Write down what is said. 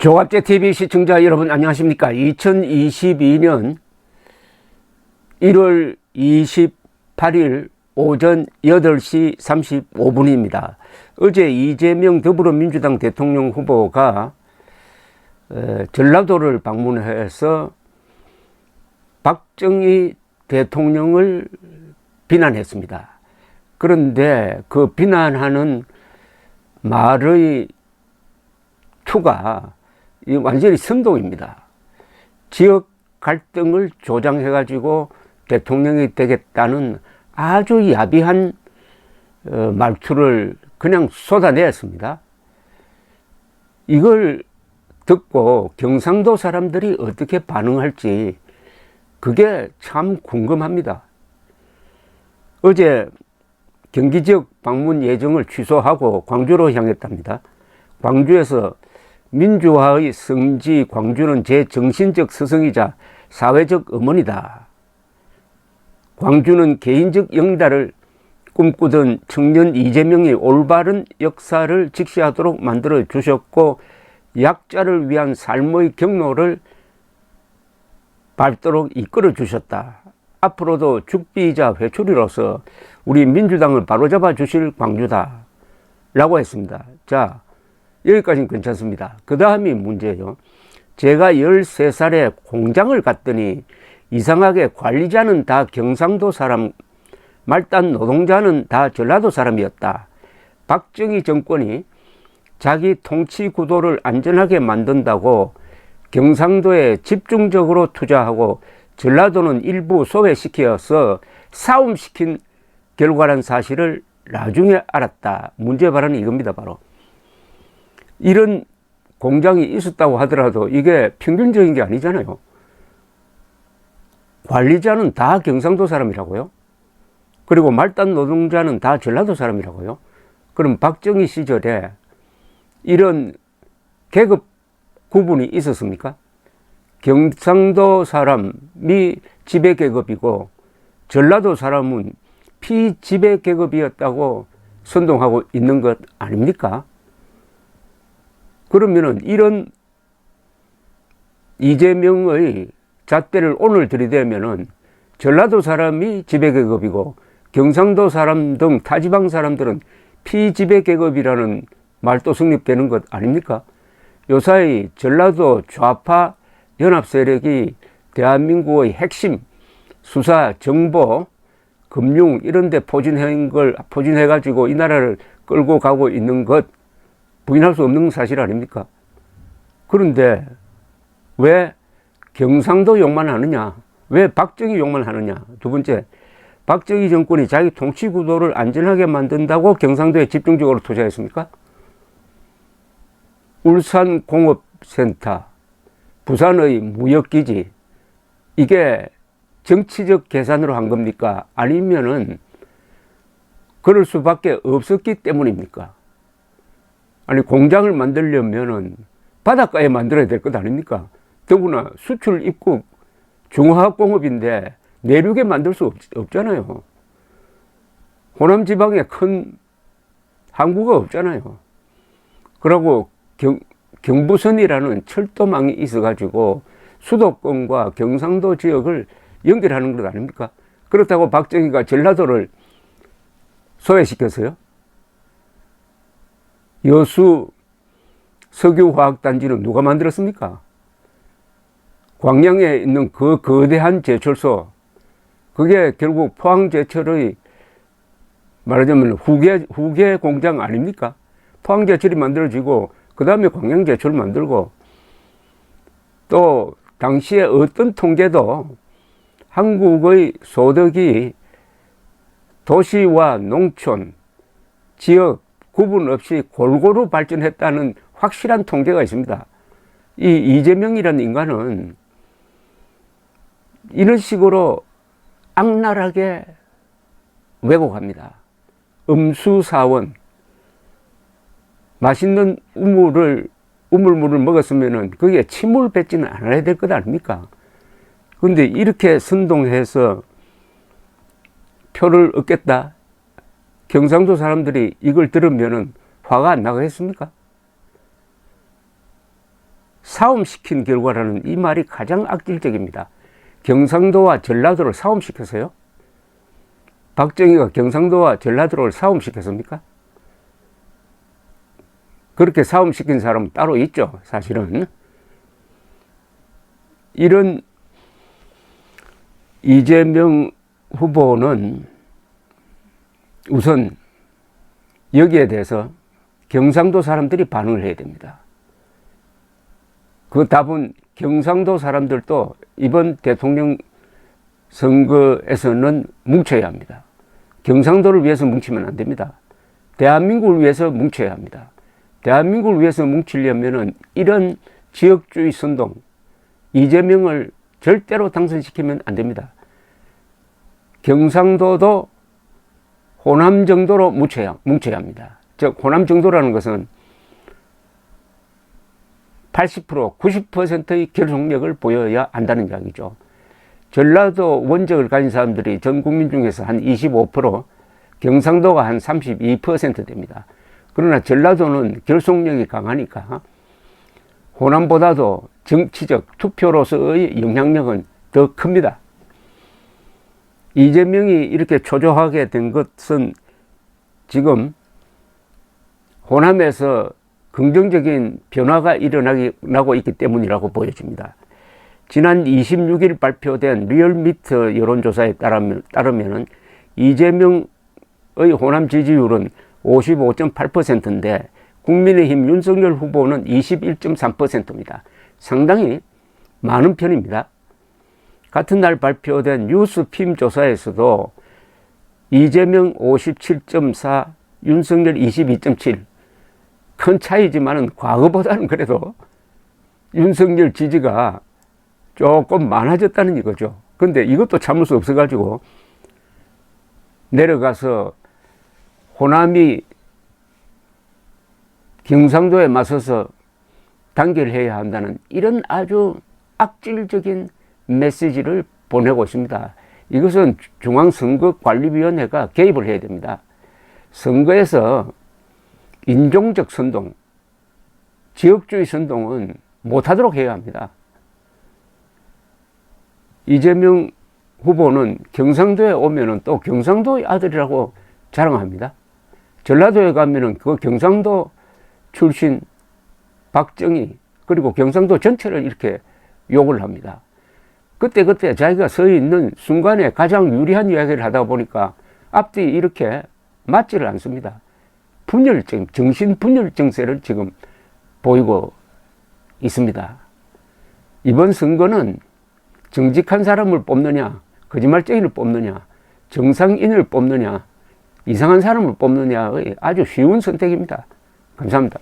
조갑제TV 시청자 여러분 안녕하십니까. 2022년 1월 28일 오전 8시 35분입니다. 어제 이재명 더불어민주당 대통령 후보가 전라도를 방문해서 박정희 대통령을 비난했습니다. 그런데 그 비난하는 말의 투가 완전히 선동입니다. 지역 갈등을 조장해가지고 대통령이 되겠다는 아주 야비한 말투를 그냥 쏟아내었습니다. 이걸 듣고 경상도 사람들이 어떻게 반응할지 그게 참 궁금합니다. 어제 경기 지역 방문 예정을 취소하고 광주로 향했답니다. 광주에서 민주화의 성지 광주는 제 정신적 스승이자 사회적 어머니다. 광주는 개인적 영달을 꿈꾸던 청년 이재명이 올바른 역사를 직시하도록 만들어 주셨고 약자를 위한 삶의 경로를 밟도록 이끌어 주셨다. 앞으로도 죽비이자 회초리로서 우리 민주당을 바로잡아 주실 광주다 라고 했습니다. 자, 여기까지는 괜찮습니다. 그 다음이 문제예요. 제가 13살에 공장을 갔더니 이상하게 관리자는 다 경상도 사람, 말단 노동자는 다 전라도 사람이었다. 박정희 정권이 자기 통치 구도를 안전하게 만든다고 경상도에 집중적으로 투자하고 전라도는 일부 소외시켜서 싸움시킨 결과란 사실을 나중에 알았다. 문제 발언이 이겁니다. 바로 이런 공장이 있었다고 하더라도 이게 평균적인 게 아니잖아요. 관리자는 다 경상도 사람이라고요? 그리고 말단 노동자는 다 전라도 사람이라고요? 그럼 박정희 시절에 이런 계급 구분이 있었습니까? 경상도 사람이 지배계급이고 전라도 사람은 피지배계급이었다고 선동하고 있는 것 아닙니까? 그러면은 이런 이재명의 잣대를 오늘 들이대면은 전라도 사람이 지배계급이고 경상도 사람 등 타지방 사람들은 피지배계급이라는 말도 성립되는 것 아닙니까? 요사이 전라도 좌파 연합 세력이 대한민국의 핵심 수사, 정보, 금융 이런 데 포진해가지고 이 나라를 끌고 가고 있는 것 부인할 수 없는 사실 아닙니까? 그런데 왜 경상도 욕만 하느냐? 왜 박정희 욕만 하느냐? 두 번째, 박정희 정권이 자기 통치 구도를 안전하게 만든다고 경상도에 집중적으로 투자했습니까? 울산공업센터, 부산의 무역기지, 이게 정치적 계산으로 한 겁니까? 아니면은 그럴 수밖에 없었기 때문입니까? 아니, 공장을 만들려면은 바닷가에 만들어야 될 것 아닙니까? 더구나 수출 입국 중화학공업인데 내륙에 만들 수 없잖아요. 호남 지방에 큰 항구가 없잖아요. 그리고 경부선이라는 철도망이 있어가지고 수도권과 경상도 지역을 연결하는 것 아닙니까? 그렇다고 박정희가 전라도를 소외시켰어요? 여수 석유화학단지는 누가 만들었습니까? 광양에 있는 그 거대한 제철소, 그게 결국 포항제철의 말하자면 후계 공장 아닙니까? 포항제철이 만들어지고 그 다음에 광양제철을 만들고 또 당시에 어떤 통계도 한국의 소득이 도시와 농촌, 지역 구분 없이 골고루 발전했다는 확실한 통계가 있습니다. 이 이재명이라는 인간은 이런 식으로 악랄하게 왜곡합니다. 음수사원, 맛있는 우물물을 먹었으면은 그게 침을 뱉지는 않아야 될 것 아닙니까? 그런데 이렇게 선동해서 표를 얻겠다. 경상도 사람들이 이걸 들으면은 화가 안 나겠습니까? 싸움시킨 결과라는 이 말이 가장 악질적입니다. 경상도와 전라도를 싸움시켰어요? 박정희가 경상도와 전라도를 싸움시켰습니까? 그렇게 싸움시킨 사람은 따로 있죠, 사실은. 이런 이재명 후보는 우선 여기에 대해서 경상도 사람들이 반응을 해야 됩니다. 그 답은 경상도 사람들도 이번 대통령 선거에서는 뭉쳐야 합니다. 경상도를 위해서 뭉치면 안 됩니다. 대한민국을 위해서 뭉쳐야 합니다. 대한민국을 위해서 뭉치려면 이런 지역주의 선동, 이재명을 절대로 당선시키면 안 됩니다. 경상도도 호남 정도로 뭉쳐야 합니다. 즉 호남 정도라는 것은 80%, 90%의 결속력을 보여야 한다는 이야기죠. 전라도 원적을 가진 사람들이 전 국민 중에서 한 25%, 경상도가 한 32% 됩니다. 그러나 전라도는 결속력이 강하니까 호남보다도 정치적 투표로서의 영향력은 더 큽니다. 이재명이 이렇게 초조하게 된 것은 지금 호남에서 긍정적인 변화가 일어나고 있기 때문이라고 보여집니다. 지난 26일 발표된 리얼미터 여론조사에 따르면 이재명의 호남 지지율은 55.8%인데 국민의힘 윤석열 후보는 21.3%입니다. 상당히 많은 편입니다. 같은 날 발표된 뉴스핌 조사에서도 이재명 57.4, 윤석열 22.7, 큰 차이지만은 과거보다는 그래도 윤석열 지지가 조금 많아졌다는 이거죠. 근데 이것도 참을 수 없어가지고 내려가서 호남이 경상도에 맞서서 단결해야 한다는 이런 아주 악질적인 메시지를 보내고 있습니다. 이것은 중앙선거관리위원회가 개입을 해야 됩니다. 선거에서 인종적 선동, 지역주의 선동은 못하도록 해야 합니다. 이재명 후보는 경상도에 오면은 또 경상도의 아들이라고 자랑합니다. 전라도에 가면은 그 경상도 출신 박정희 그리고 경상도 전체를 이렇게 욕을 합니다. 그때 자기가 서 있는 순간에 가장 유리한 이야기를 하다 보니까 앞뒤 이렇게 맞지를 않습니다. 분열증, 정신분열 증세를 지금 보이고 있습니다. 이번 선거는 정직한 사람을 뽑느냐, 거짓말쟁이를 뽑느냐, 정상인을 뽑느냐, 이상한 사람을 뽑느냐의 아주 쉬운 선택입니다. 감사합니다.